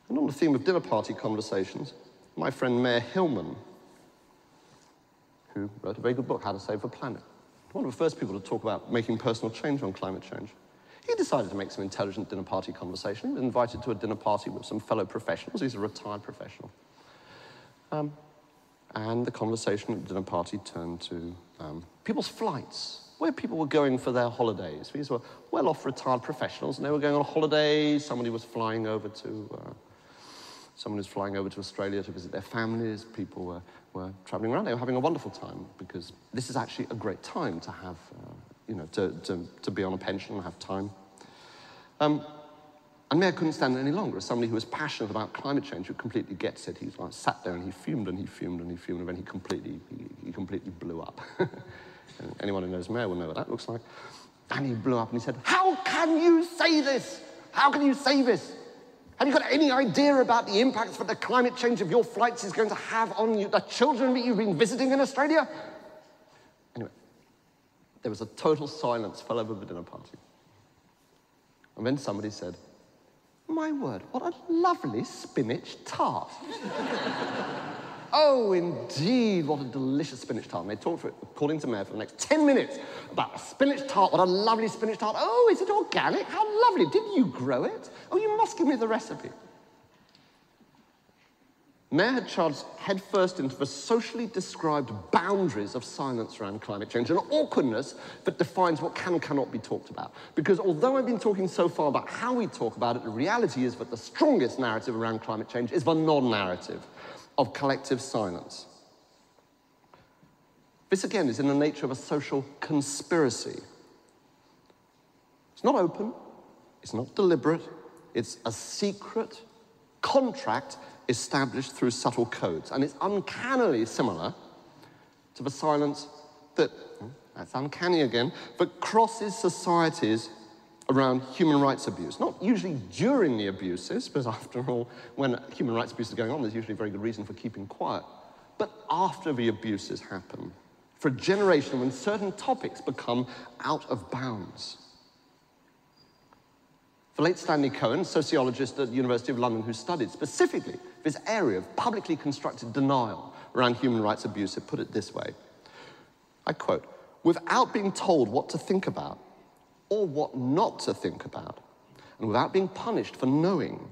And on the theme of dinner party conversations, my friend Mayor Hillman, who wrote a very good book, How to Save the Planet, one of the first people to talk about making personal change on climate change, he decided to make some intelligent dinner party conversation. He was invited to a dinner party with some fellow professionals. He's a retired professional. And the conversation at the dinner party turned to people's flights, where people were going for their holidays. These were well-off retired professionals, and they were going on holidays. Somebody was flying over to Australia to visit their families. People were traveling around. They were having a wonderful time, because this is actually a great time to have, to be on a pension and have time. And Mayor couldn't stand it any longer. As somebody who was passionate about climate change, who completely gets it, he like, sat there and he fumed and he fumed and he fumed, and then he completely blew up. And anyone who knows Mayor will know what that looks like. And he blew up and he said, "How can you say this? How can you say this? Have you got any idea about the impacts that the climate change of your flights is going to have on you, the children that you've been visiting in Australia?" Anyway, there was a total silence fell over the dinner party. And then somebody said, "My word, what a lovely spinach tart." Oh, indeed, what a delicious spinach tart. And they talked, according to Mayor, for the next 10 minutes about a spinach tart. What a lovely spinach tart. Oh, is it organic? How lovely. Didn't you grow it? Oh, you must give me the recipe. Mayor had charged headfirst into the socially described boundaries of silence around climate change, an awkwardness that defines what can and cannot be talked about. Because although I've been talking so far about how we talk about it, the reality is that the strongest narrative around climate change is the non-narrative of collective silence. This, again, is in the nature of a social conspiracy. It's not open, it's not deliberate, it's a secret contract established through subtle codes. And it's uncannily similar to the silence that, that's uncanny again, that crosses societies around human rights abuse. Not usually during the abuses, because after all, when human rights abuse is going on, there's usually a very good reason for keeping quiet, but after the abuses happen, for a generation when certain topics become out of bounds. The late Stanley Cohen, sociologist at the University of London who studied specifically this area of publicly constructed denial around human rights abuse, had put it this way. I quote, "Without being told what to think about or what not to think about, and without being punished for knowing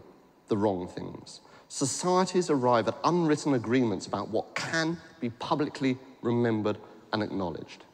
the wrong things, societies arrive at unwritten agreements about what can be publicly remembered and acknowledged."